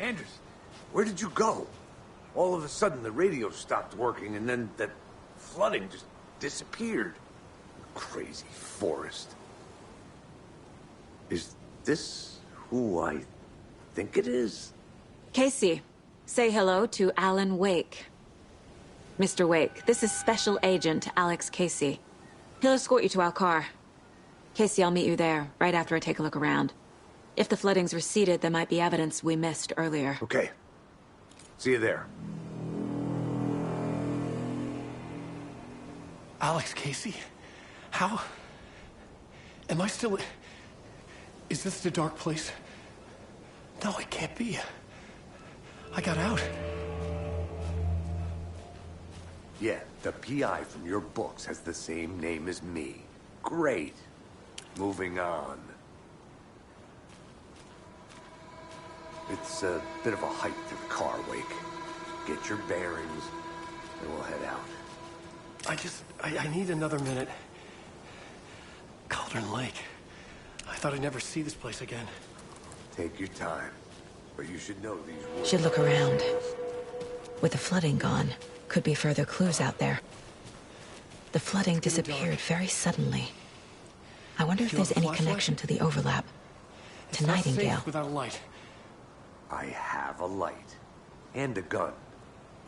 Anderson, where did you go? All of a sudden, the radio stopped working, and then that flooding just disappeared. Crazy forest. Is this who I think it is? Casey, say hello to Alan Wake. Mr. Wake, this is Special Agent Alex Casey. He'll escort you to our car. Casey, I'll meet you there, right after I take a look around. If the flooding's receded, there might be evidence we missed earlier. Okay. See you there. Alex Casey? How? Am I still... Is this the dark place? No, it can't be. I got out. Yeah, the PI from your books has the same name as me. Great. Moving on. It's a bit of a hike to the car, Wake. Get your bearings, and we'll head out. I need another minute. Cauldron Lake. I thought I'd never see this place again. Take your time, but you should know these words. Should look around. With the flooding gone, could be further clues out there. The flooding disappeared very suddenly. I wonder if there's any connection to the overlap. To Nightingale. Without a light. I have a light. And a gun.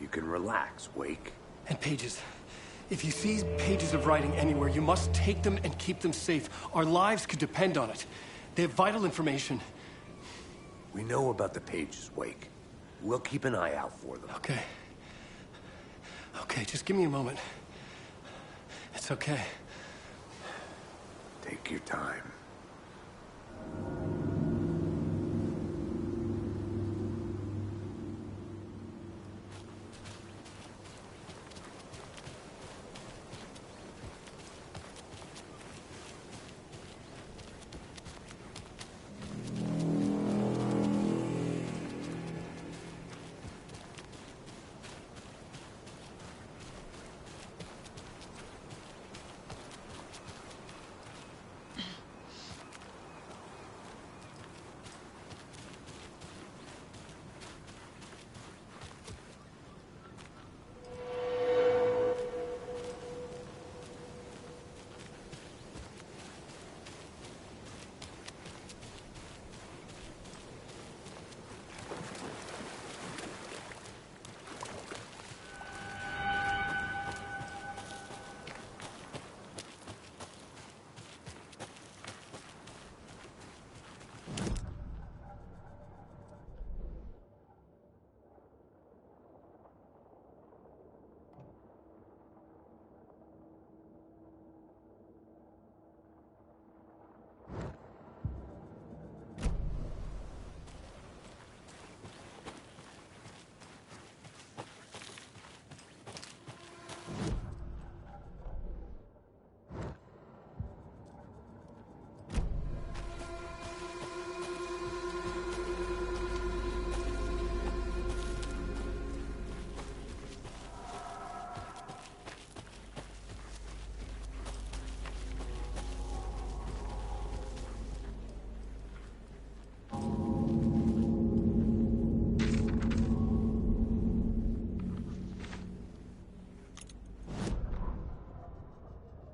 You can relax, Wake. And pages. If you see pages of writing anywhere, you must take them and keep them safe. Our lives could depend on it. They have vital information. We know about the pages, Wake. We'll keep an eye out for them. Okay. Okay, just give me a moment. It's okay. Take your time.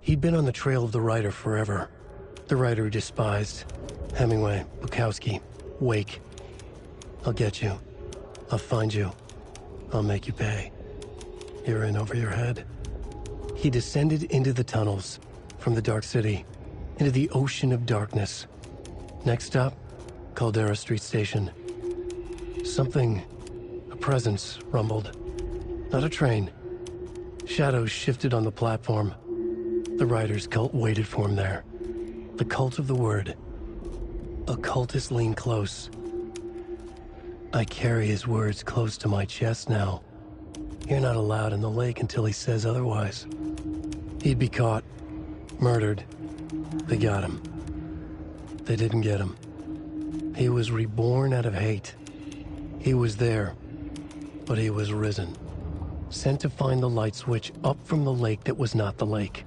He'd been on the trail of the writer forever. The writer he despised. Hemingway, Bukowski, Wake. I'll get you. I'll find you. I'll make you pay. You're in over your head. He descended into the tunnels, from the Dark City, into the ocean of darkness. Next stop, Caldera Street Station. Something, a presence, rumbled. Not a train. Shadows shifted on the platform. The writer's cult waited for him there. The cult of the word. Occultists lean close. I carry his words close to my chest now. You're not allowed in the lake until he says otherwise. He'd be caught. Murdered. They got him. They didn't get him. He was reborn out of hate. He was there, but he was risen. Sent to find the light switch up from the lake that was not the lake.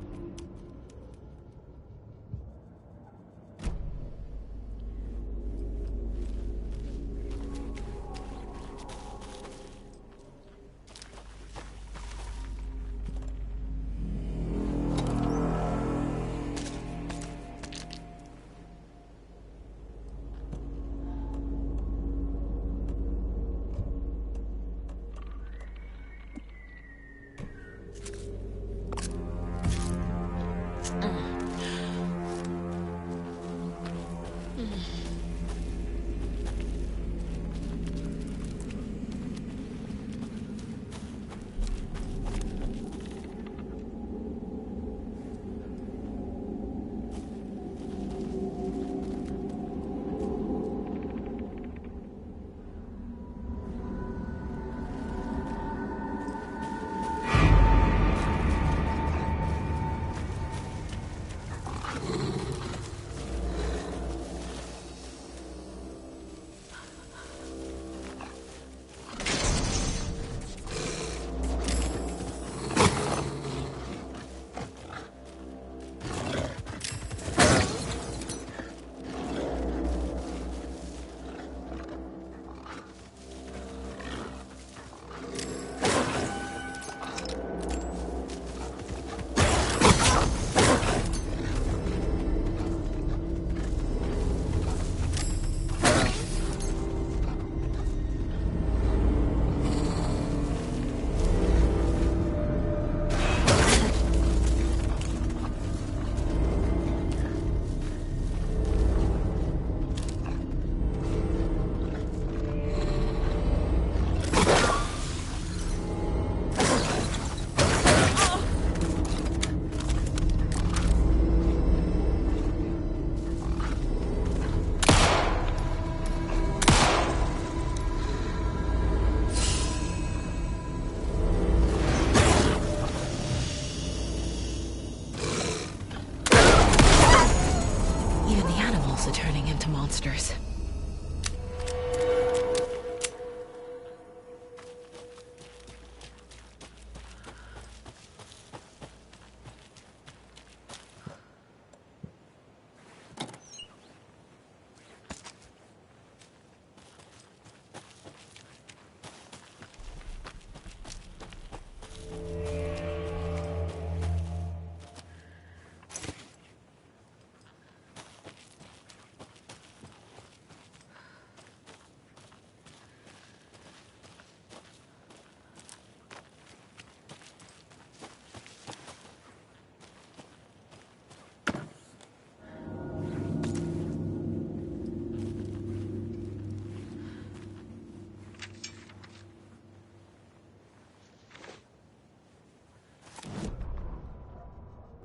monsters.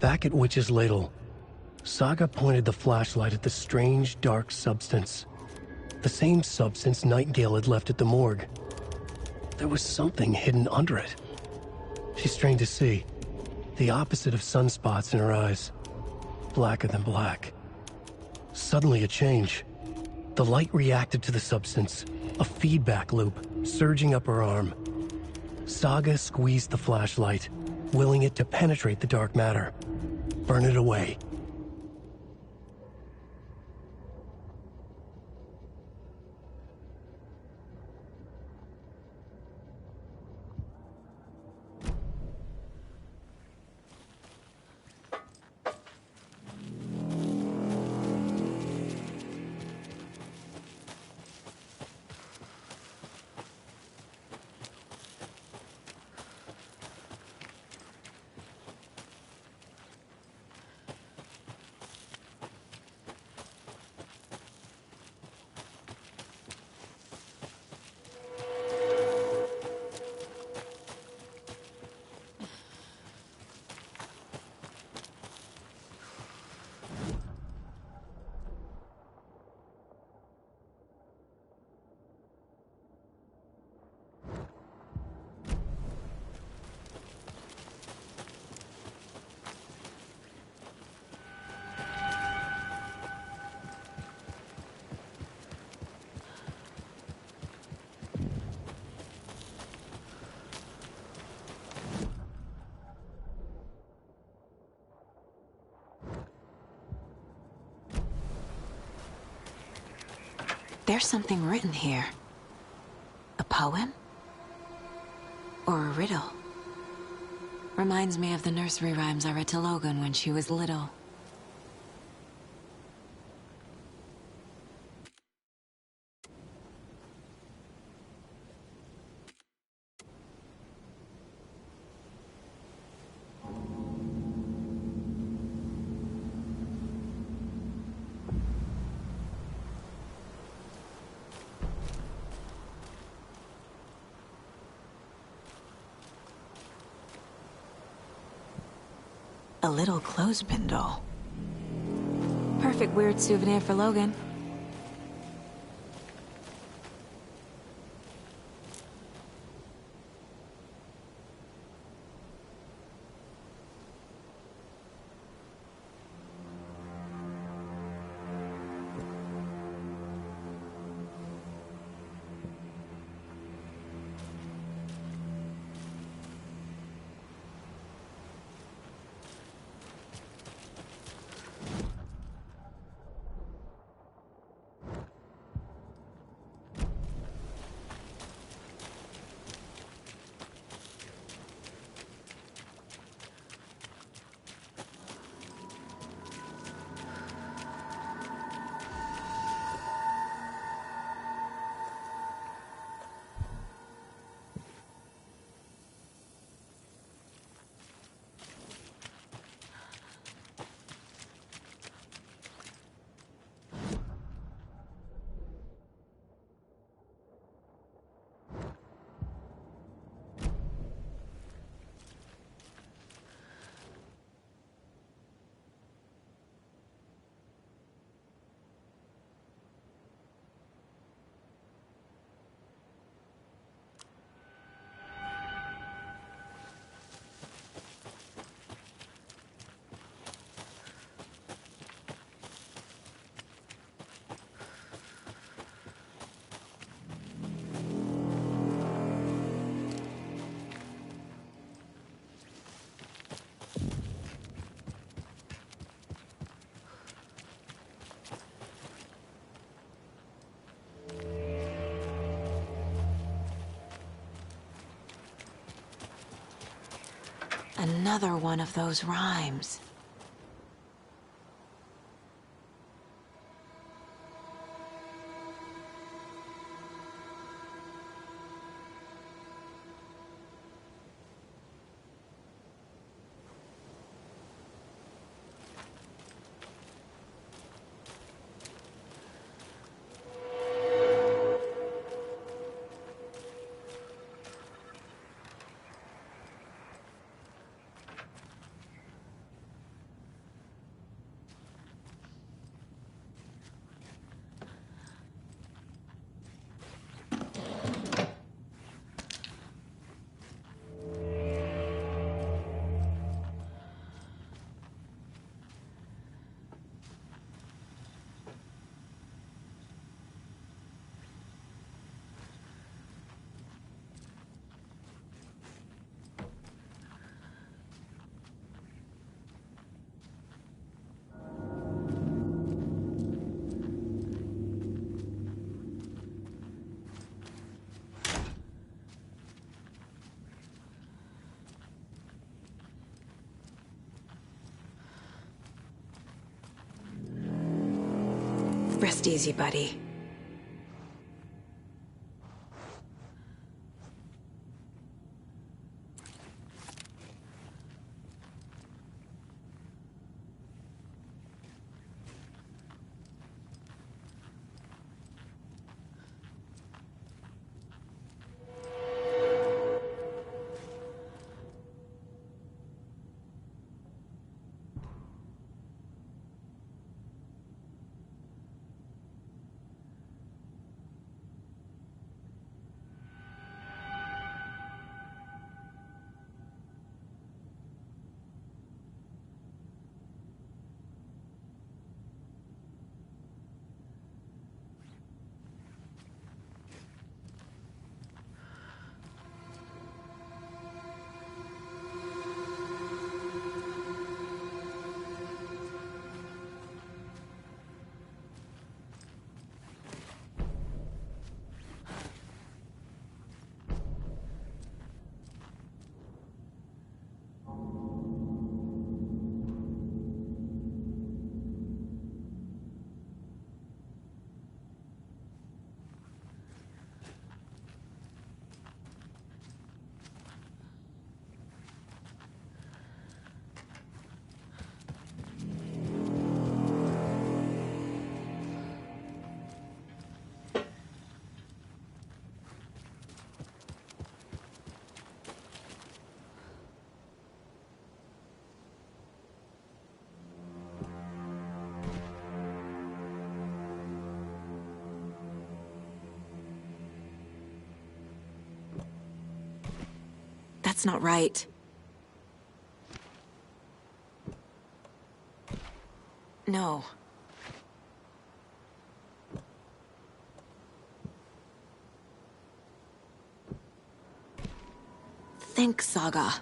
Back at Witch's Ladle, Saga pointed the flashlight at the strange, dark substance. The same substance Nightingale had left at the morgue. There was something hidden under it. She strained to see. The opposite of sunspots in her eyes. Blacker than black. Suddenly a change. The light reacted to the substance. A feedback loop, surging up her arm. Saga squeezed the flashlight, willing it to penetrate the dark matter. Burn it away. There's something written here. A poem? Or a riddle? Reminds me of the nursery rhymes I read to Logan when she was little. A little clothespin doll. Perfect weird souvenir for Logan. Another one of those rhymes. Rest easy, buddy. That's not right. No. Think, Saga.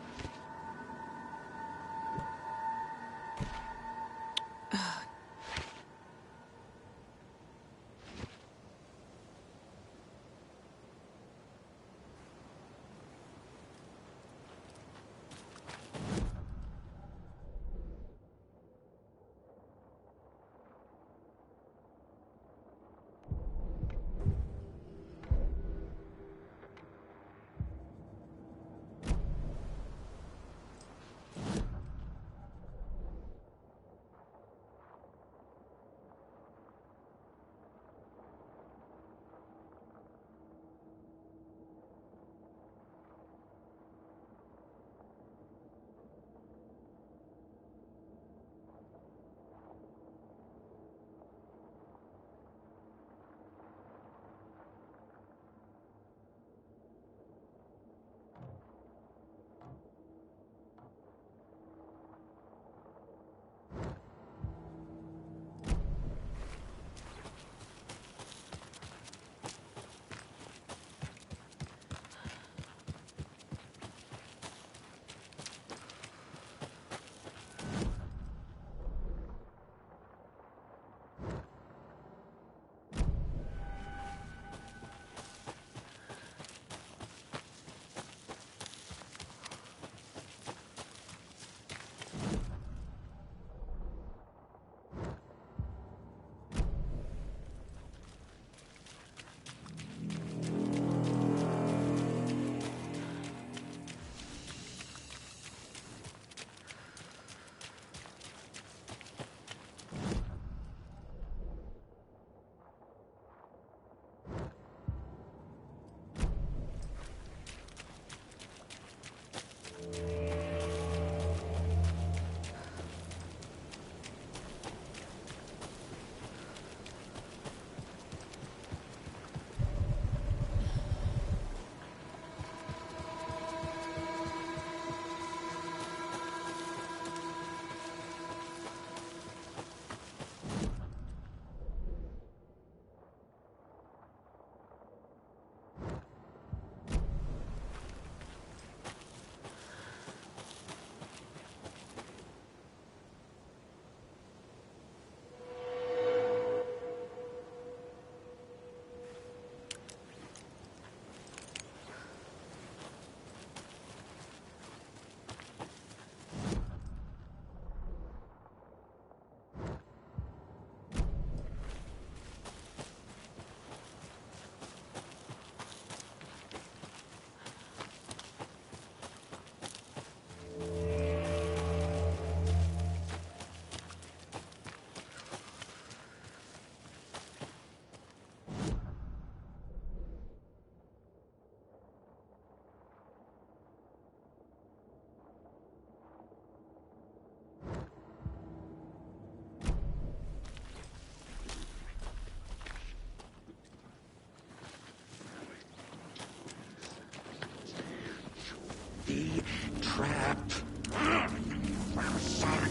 trap.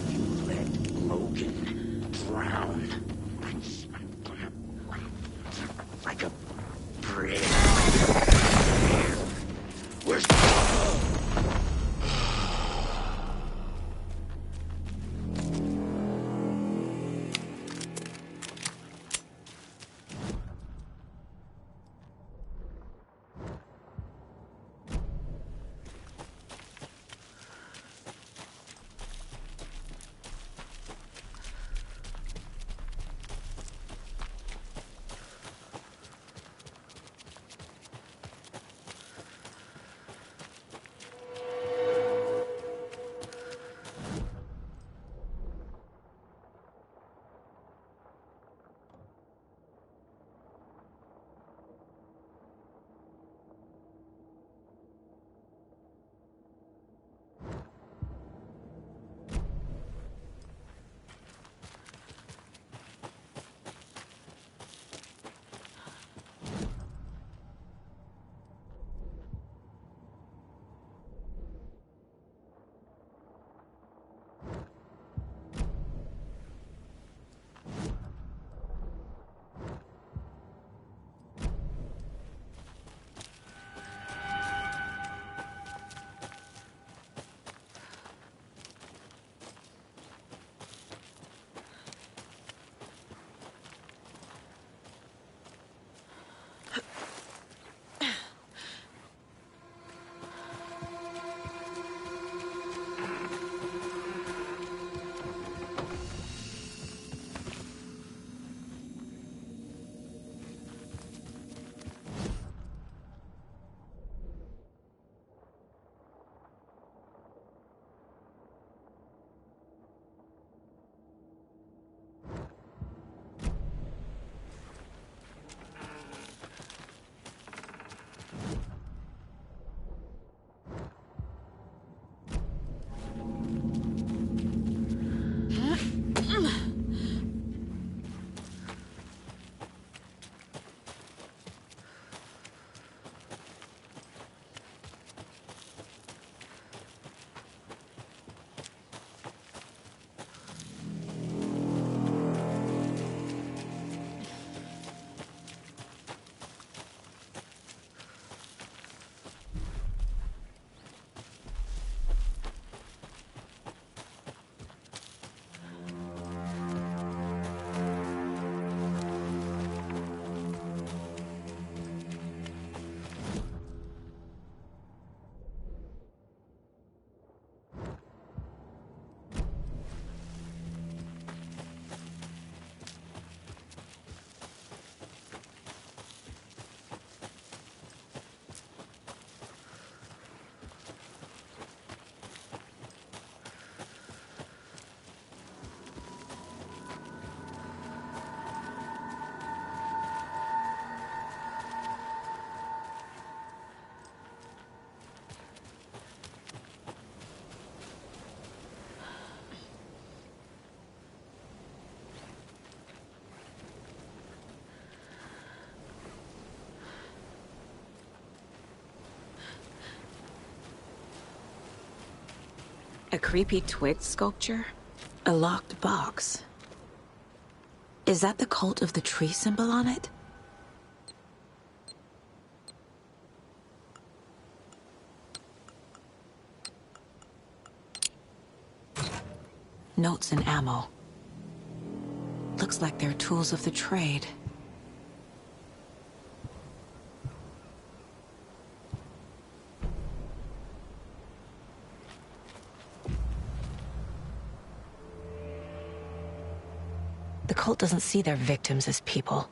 You let Logan drown. Like a brick. Where's... A creepy twig sculpture? A locked box? Is that the cult of the tree symbol on it? Notes and ammo. Looks like they're tools of the trade. The cult doesn't see their victims as people.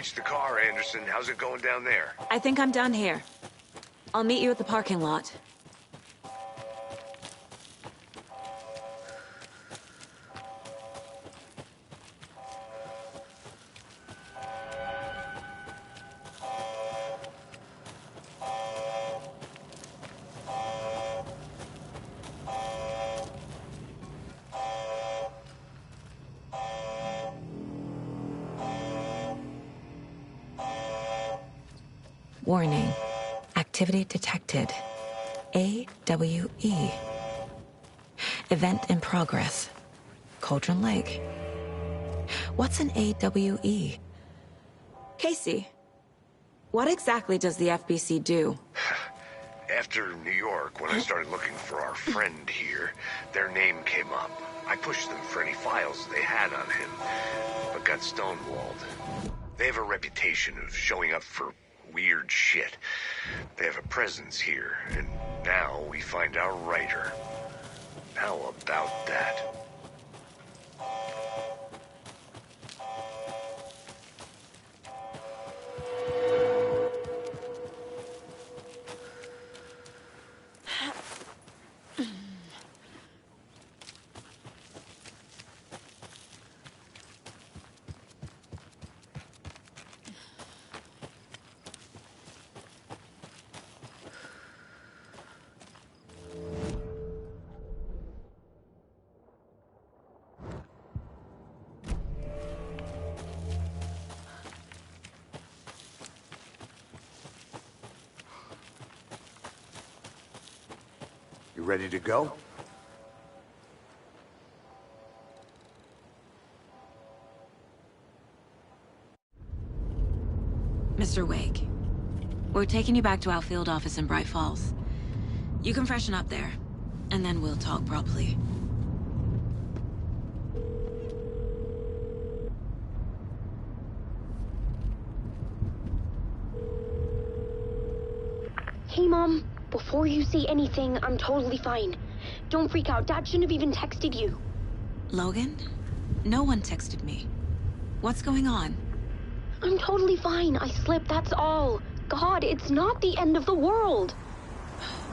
reached the car, Anderson. How's it going down there? I think I'm done here. I'll meet you at the parking lot. Warning. Activity detected. AWE. Event in progress. Cauldron Lake. What's an AWE? Casey, what exactly does the FBC do? After New York, when I started looking for our friend here, their name came up. I pushed them for any files they had on him, but got stonewalled. They have a reputation of showing up for weird shit. They have a presence here, and now we find our writer. How about that? You ready to go? Mr. Wake, we're taking you back to our field office in Bright Falls. You can freshen up there, and then we'll talk properly. Hey, Mom. Before you say anything, I'm totally fine. Don't freak out. Dad shouldn't have even texted you. Logan? No one texted me. What's going on? I'm totally fine. I slipped, that's all. God, it's not the end of the world.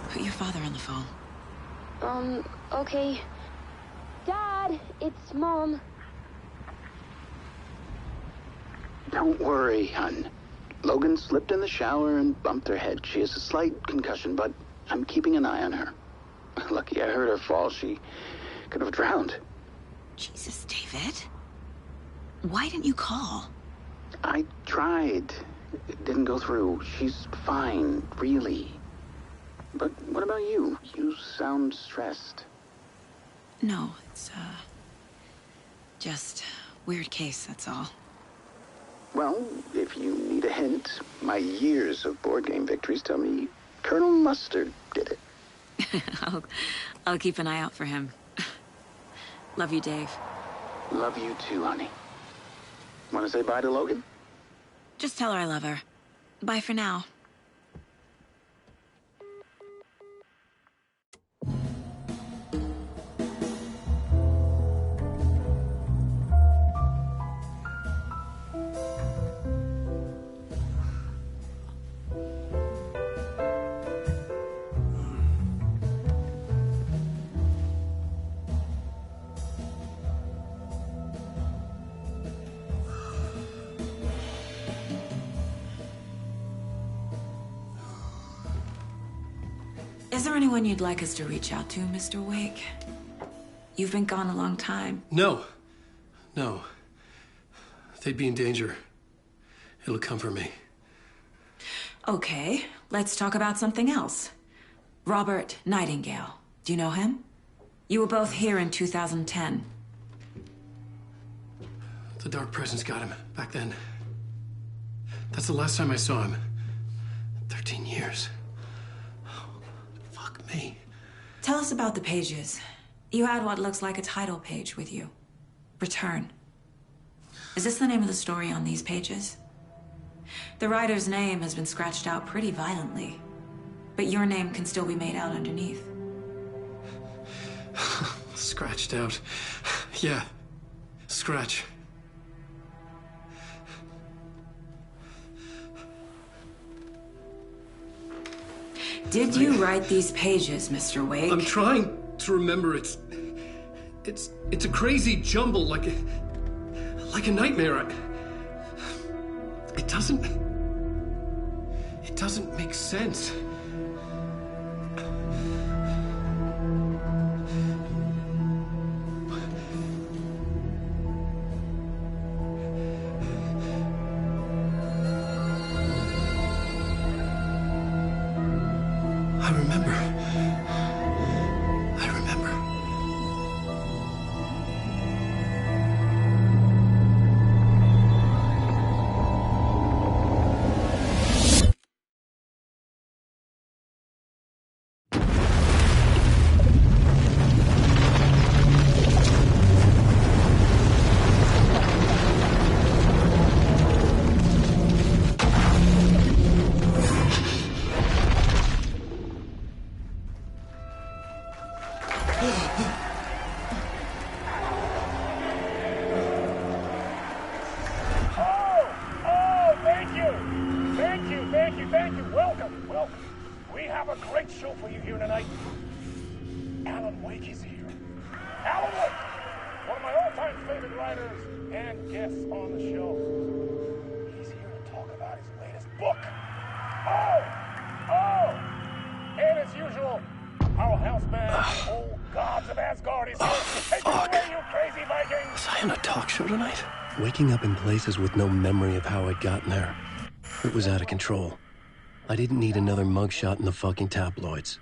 Put your father on the phone. Okay. Dad, it's Mom. Don't worry, hon. Logan slipped in the shower and bumped her head. She has a slight concussion, but I'm keeping an eye on her. Lucky I heard her fall. She could have drowned. Jesus, David. Why didn't you call? I tried. It didn't go through. She's fine, really. But what about you? You sound stressed. No, it's, just weird case, that's all. Well, if you need a hint, my years of board game victories tell me Colonel Mustard did it. I'll keep an eye out for him. Love you, Dave. Love you too, honey. Want to say bye to Logan? Just tell her I love her. Bye for now. Is there anyone you'd like us to reach out to, Mr. Wake? You've been gone a long time. No. No. They'd be in danger. It'll come for me. Okay, let's talk about something else. Robert Nightingale. Do you know him? You were both here in 2010. The Dark Presence got him back then. That's the last time I saw him. 13 years. Fuck me. Tell us about the pages. You had what looks like a title page with you. Return. Is this the name of the story on these pages? The writer's name has been scratched out pretty violently, but your name can still be made out underneath. Scratched out. Yeah. Scratch. Did you write these pages, Mr. Wake? I'm trying to remember. It's a crazy jumble, like a nightmare. It doesn't make sense. I remember. Waking up in places with no memory of how I'd gotten there. It was out of control. I didn't need another mugshot in the fucking tabloids.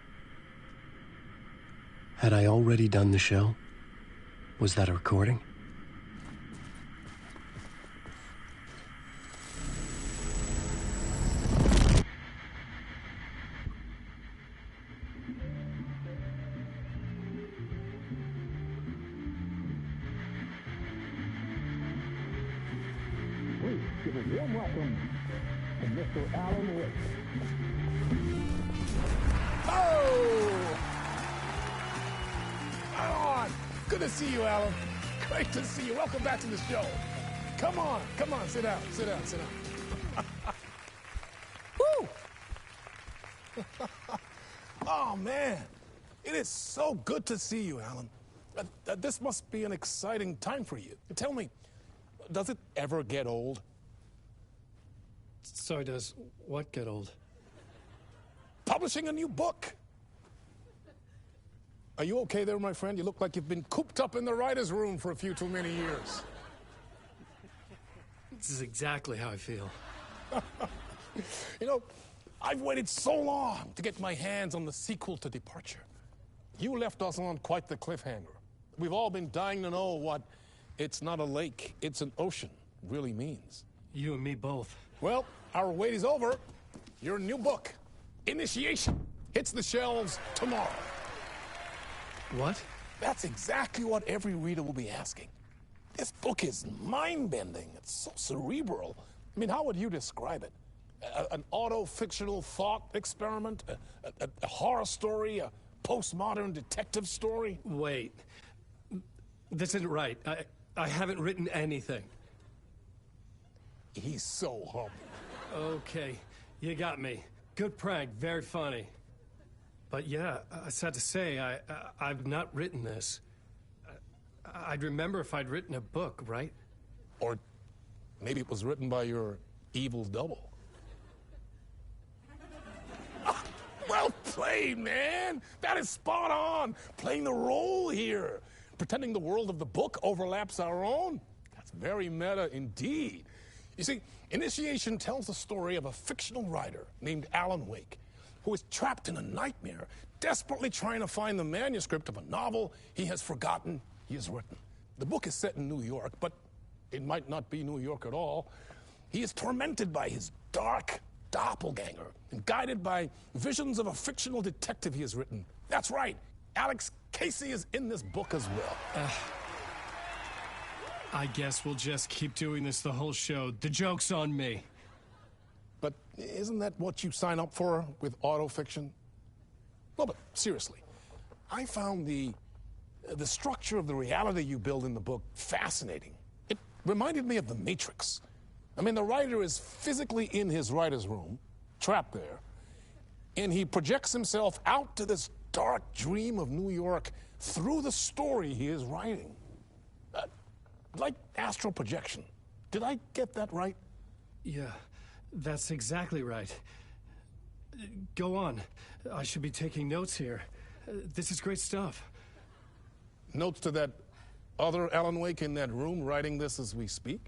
Had I already done the show? Was that a recording? Give a warm welcome to Mr. Alan Wake. Oh! Alan! Good to see you, Alan. Great to see you. Welcome back to the show. Come on, sit down. Woo! Oh, man. It is so good to see you, Alan. This must be an exciting time for you. Tell me, does it ever get old? So does what get old? Publishing a new book. Are you okay there, my friend? You look like you've been cooped up in the writer's room for a few too many years. This is exactly how I feel. You know, I've waited so long to get my hands on the sequel to Departure. You left us on quite the cliffhanger. We've all been dying to know what "it's not a lake, it's an ocean" really means. You and me both. Well, our wait is over. Your new book, Initiation, hits the shelves tomorrow. What? That's exactly what every reader will be asking. This book is mind-bending. It's so cerebral. I mean, how would you describe it? An auto-fictional thought experiment? A horror story? A postmodern detective story? Wait. This isn't right. I haven't written anything. He's so humble. Okay, you got me. Good prank, very funny. But yeah, I sad to say, I've not written this. I'd remember if I'd written a book, right? Or maybe it was written by your evil double. Well played, man. That is spot on. Playing the role here. Pretending the world of the book overlaps our own. That's very meta indeed. You see, Initiation tells the story of a fictional writer named Alan Wake, who is trapped in a nightmare, desperately trying to find the manuscript of a novel he has forgotten he has written. The book is set in New York, but it might not be New York at all. He is tormented by his dark doppelganger and guided by visions of a fictional detective he has written. That's right, Alex Casey is in this book as well. I guess we'll just keep doing this the whole show. The joke's on me. But isn't that what you sign up for with autofiction? No, but seriously, I found the structure of the reality you build in the book fascinating. It reminded me of The Matrix. I mean, the writer is physically in his writer's room, trapped there, and he projects himself out to this dark dream of New York through the story he is writing. Like astral projection. Did I get that right? Yeah, that's exactly right. Go on. I should be taking notes here. This is great stuff. Notes to that other Alan Wake in that room writing this as we speak?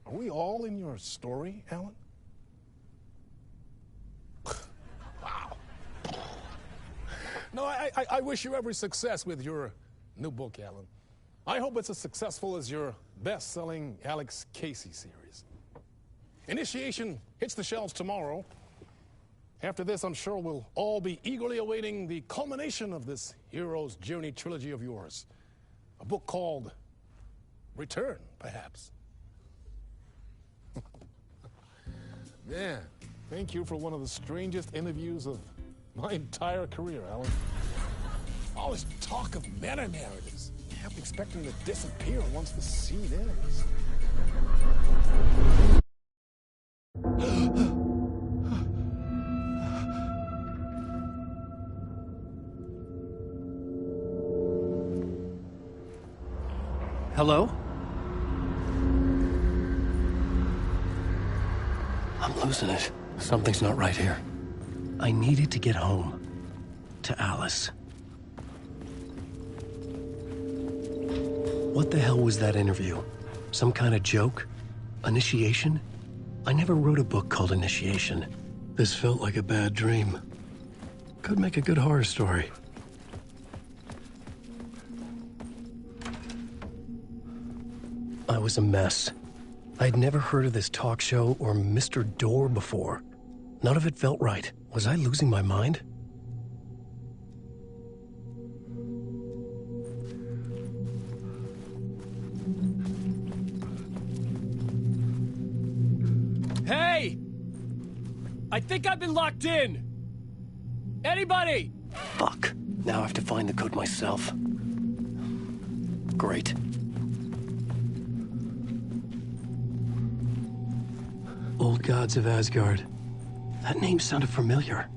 Are we all in your story, Alan? Wow. No, I wish you every success with your new book, Alan. I hope it's as successful as your best-selling Alex Casey series. Initiation hits the shelves tomorrow. After this, I'm sure we'll all be eagerly awaiting the culmination of this hero's journey trilogy of yours. A book called Return, perhaps. Man, thank you for one of the strangest interviews of my entire career, Alan. All this talk of meta-narratives. I kept expecting to disappear once the scene ends. Hello? I'm losing it. Something's not right here. I needed to get home. To Alice. What the hell was that interview? Some kind of joke? Initiation? I never wrote a book called Initiation. This felt like a bad dream. Could make a good horror story. I was a mess. I'd never heard of this talk show or Mr. Door before. None of it felt right. Was I losing my mind? Hey! I think I've been locked in! Anybody? Fuck. Now I have to find the code myself. Great. Old Gods of Asgard. That name sounded familiar.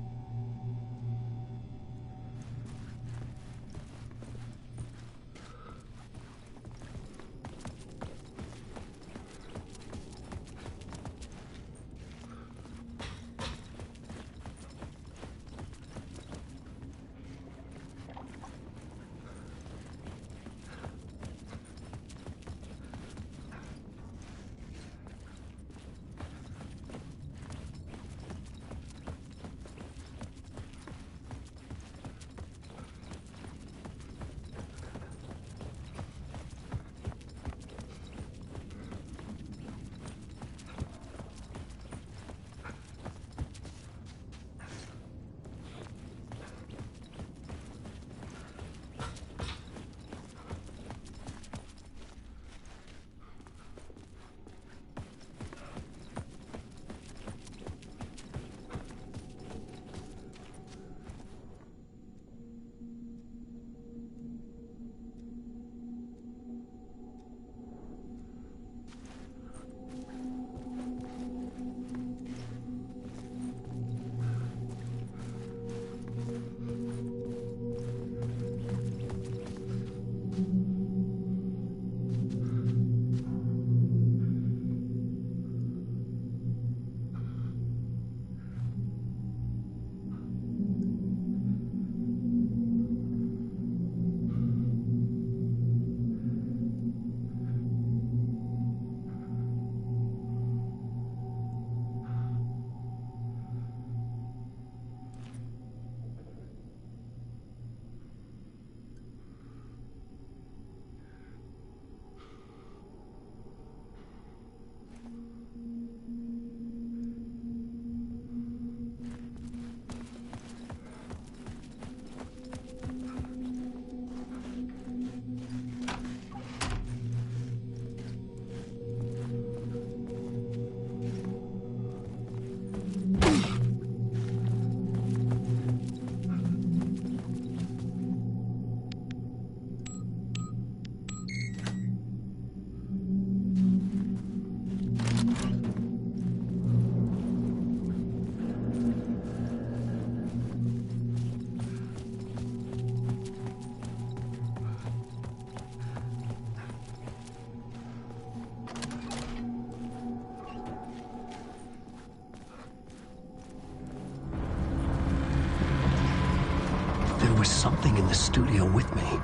was something in the studio with me.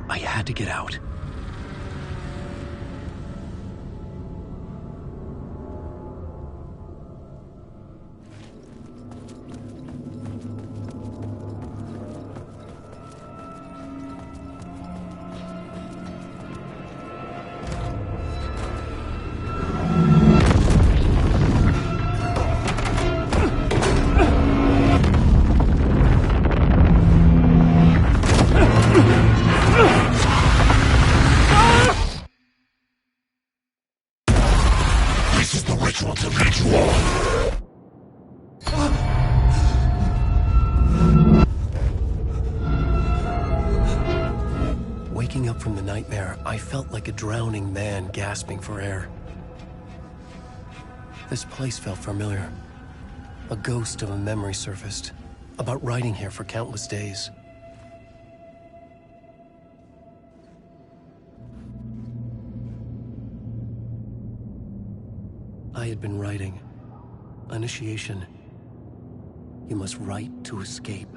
I had to get out. Waking up from the nightmare, I felt like a drowning man gasping for air. This place felt familiar. A ghost of a memory surfaced, about writing here for countless days. I had been writing. Initiation. You must write to escape.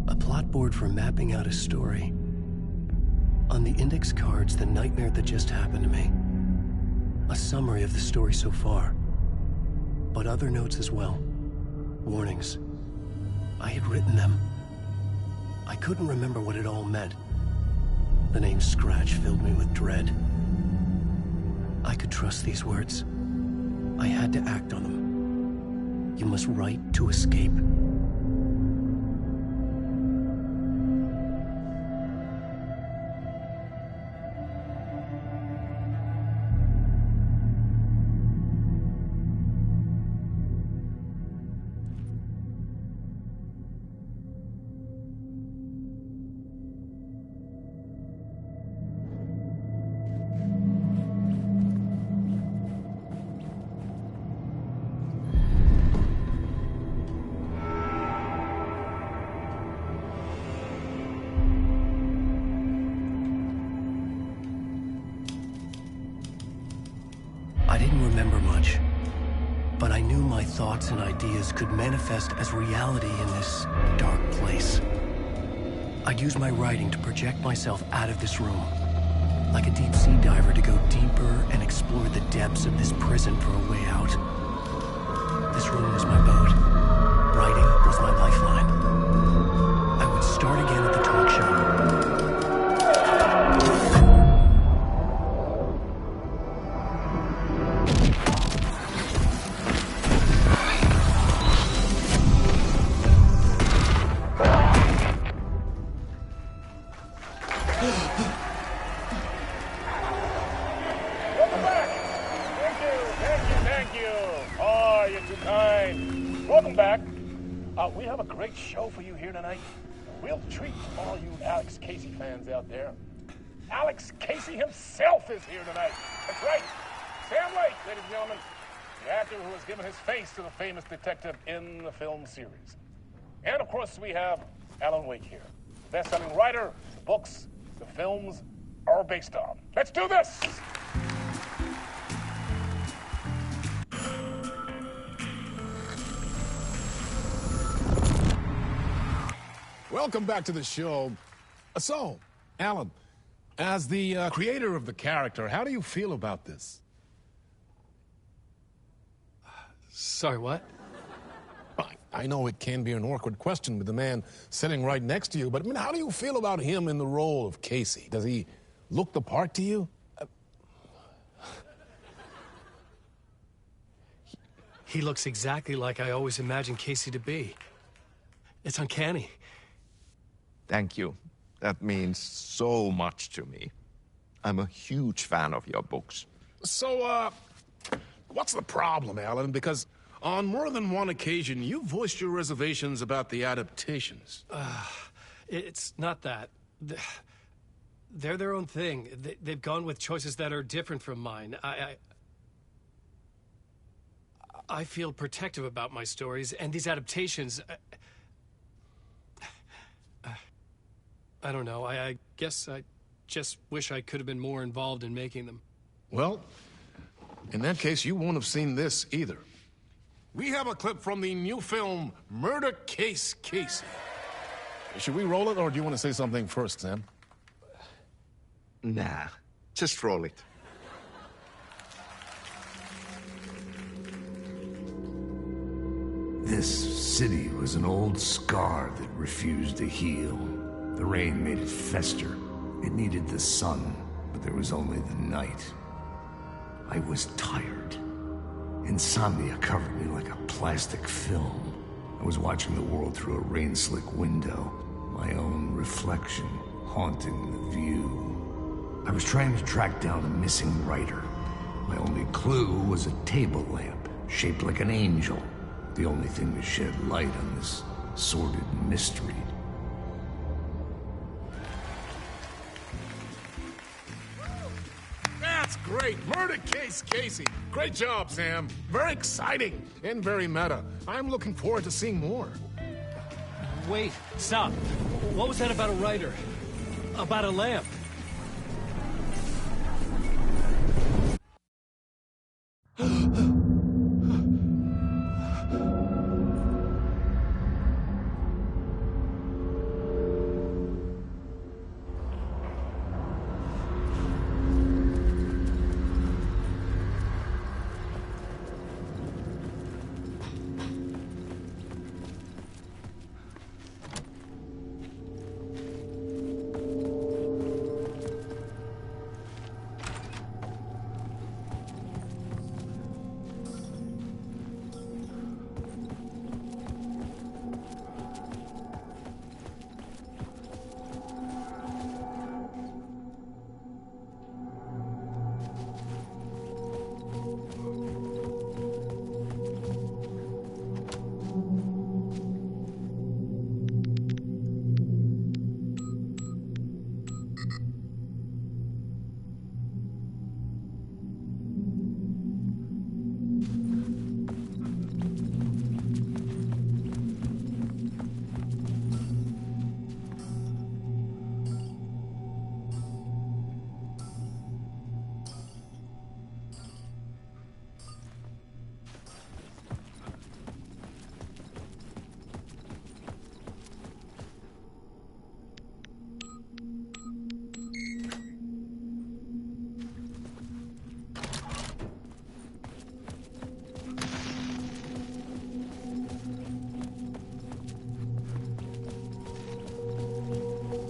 A plot board for mapping out a story. On the index cards, the nightmare that just happened to me. A summary of the story so far. But other notes as well. Warnings. I had written them. I couldn't remember what it all meant. The name Scratch filled me with dread. I could trust these words. I had to act on them. You must write to escape. I didn't remember much, but I knew my thoughts and ideas could manifest as reality in this dark place. I'd use my writing to project myself out of this room, like a deep sea diver to go deeper and explore the depths of this prison for a way out. This room was my boat. Writing was my lifeline. I would start again at the talk show. We have a great show for you here tonight. Real treat for all you Alex Casey fans out there. Alex Casey himself is here tonight. That's right. Sam Lake, ladies and gentlemen, the actor who has given his face to the famous detective in the film series. And of course, we have Alan Wake here, the best-selling writer, the books, the films are based on. Let's do this! Welcome back to the show. So, Alan, as the creator of the character, how do you feel about this? Sorry, what? I know it can be an awkward question with the man sitting right next to you, but I mean, how do you feel about him in the role of Casey? Does he look the part to you? He looks exactly like I always imagined Casey to be. It's uncanny. Thank you. That means so much to me. I'm a huge fan of your books. So, what's the problem, Alan? Because on more than one occasion, you voiced your reservations about the adaptations. It's not that. They're their own thing. They've gone with choices that are different from mine. I feel protective about my stories, and these adaptations... I don't know. I guess I just wish I could have been more involved in making them. Well, in that case, you won't have seen this either. We have a clip from the new film, Murder Case Casey. Should we roll it, or do you want to say something first, Sam? Nah, just roll it. This city was an old scar that refused to heal. The rain made it fester. It needed the sun, but there was only the night. I was tired. Insomnia covered me like a plastic film. I was watching the world through a rain-slick window, my own reflection haunting the view. I was trying to track down a missing writer. My only clue was a table lamp, shaped like an angel. The only thing to shed light on this sordid mystery. That's great! Murder Case Casey! Great job, Sam. Very exciting and very meta. I'm looking forward to seeing more. Wait, stop. What was that about a writer? About a lamp?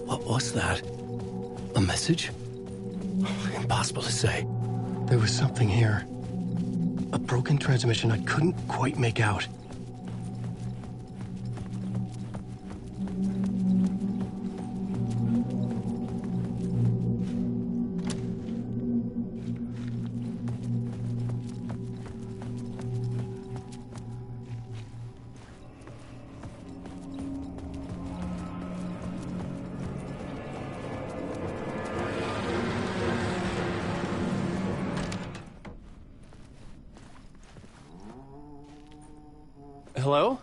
What was that? A message? Impossible to say. There was something here. A broken transmission I couldn't quite make out. Hello?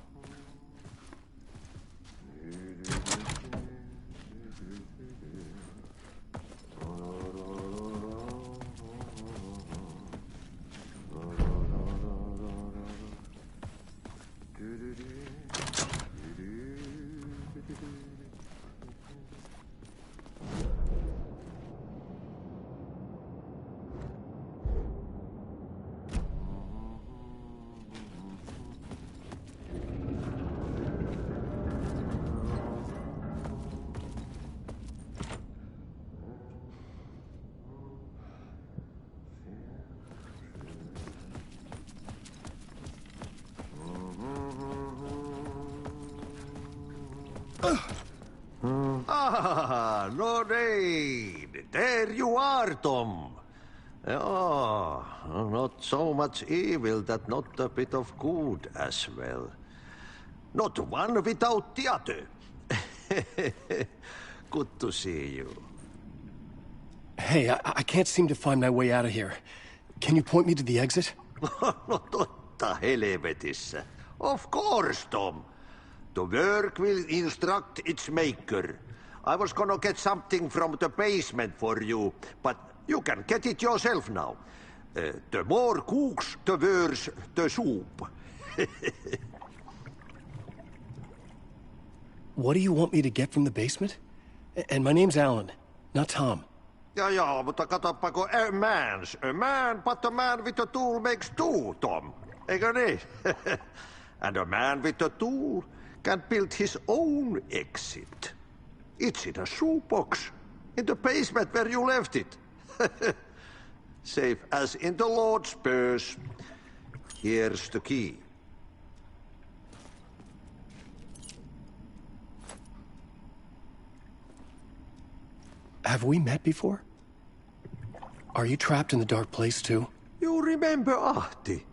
Ah, Lorraine! There you are, Tom. Oh, not so much evil that not a bit of good as well. Not one without the other. Good to see you. Hey, I can't seem to find my way out of here. Can you point me to the exit? No totta helvetissä. Of course, Tom. The work will instruct its maker. I was gonna get something from the basement for you, but you can get it yourself now. The more cooks, the worse the soup. What do you want me to get from the basement? And my name's Alan, not Tom. Ja, mutta katsoppa, a man, but a man with a tool makes two, Tom. Eikö niin? And a man with a tool can build his own exit. It's in a shoebox, in the basement where you left it. Safe as in the Lord's purse. Here's the key. Have we met before? Are you trapped in the dark place too? You remember Ahti,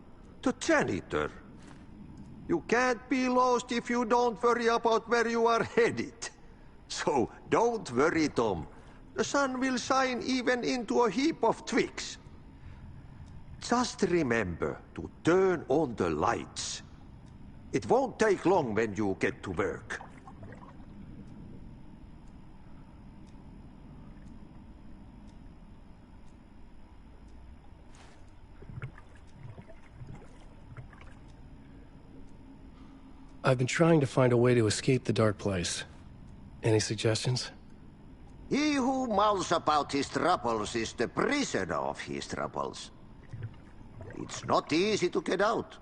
the janitor. You can't be lost if you don't worry about where you are headed. So don't worry, Tom. The sun will shine even into a heap of twigs. Just remember to turn on the lights. It won't take long when you get to work. I've been trying to find a way to escape the dark place. Any suggestions? He who mulls about his troubles is the prisoner of his troubles. It's not easy to get out.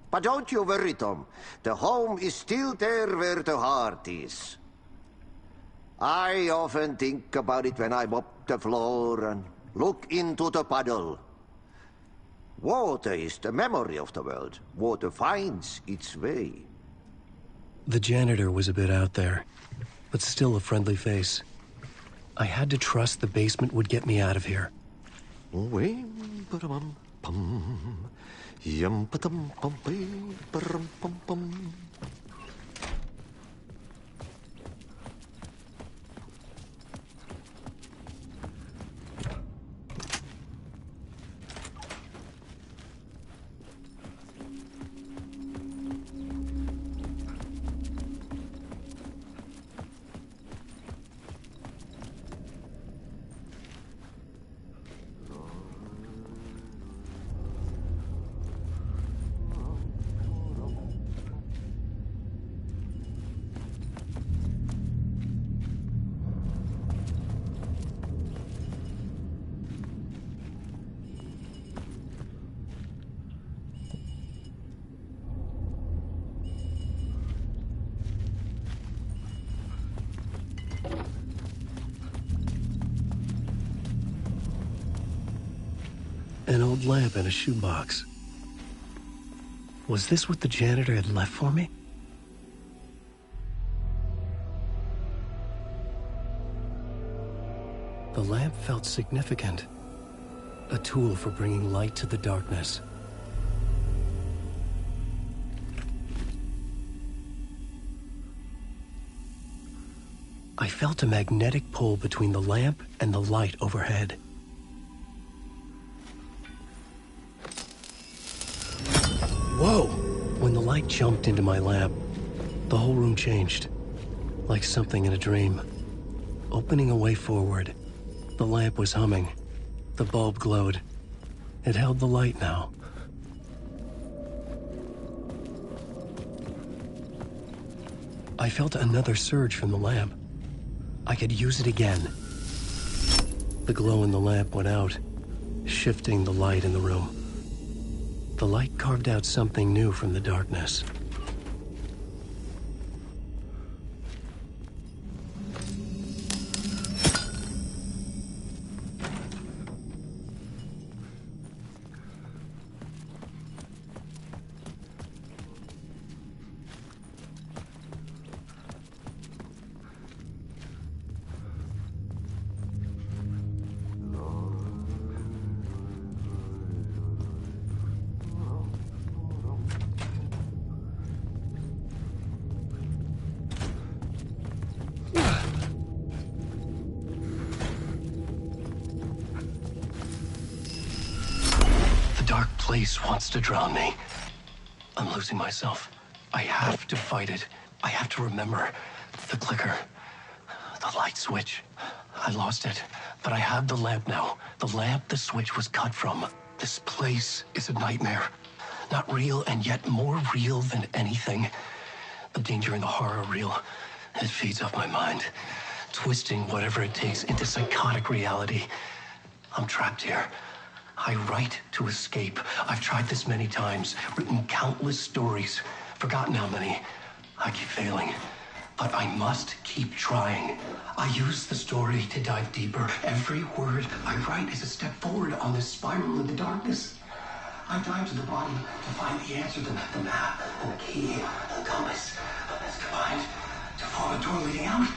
But don't you worry, Tom. The home is still there where the heart is. I often think about it when I mop the floor and look into the puddle. Water is the memory of the world. Water finds its way. The janitor was a bit out there, but still a friendly face. I had to trust the basement would get me out of here. An old lamp in a shoebox. Was this what the janitor had left for me? The lamp felt significant. A tool for bringing light to the darkness. I felt a magnetic pull between the lamp and the light overhead. Whoa! When the light jumped into my lamp, the whole room changed. Like something in a dream. Opening a way forward, the lamp was humming. The bulb glowed. It held the light now. I felt another surge from the lamp. I could use it again. The glow in the lamp went out, shifting the light in the room. The light carved out something new from the darkness. Place wants to drown me. I'm losing myself. I have to fight it. I have to remember. The clicker. The The light switch. I lost it, but I have the lamp now. The lamp the switch was cut from. This place is a nightmare. Not real, and yet more real than anything. The danger and the horror real. It feeds off my mind, twisting whatever it takes into psychotic reality. I'm trapped here. I write to escape. I've tried this many times, written countless stories, forgotten how many. I keep failing, but I must keep trying. I use the story to dive deeper. Every word I write is a step forward on this spiral into darkness. I dive to the bottom to find the answer, the map, and the key, and the compass. That's combined to form a door leading out.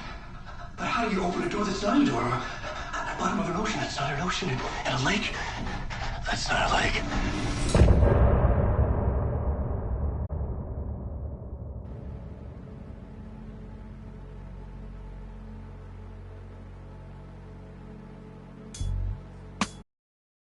But how do you open a door that's not a door? At the bottom of an ocean that's not an ocean, and a lake that's not a lake.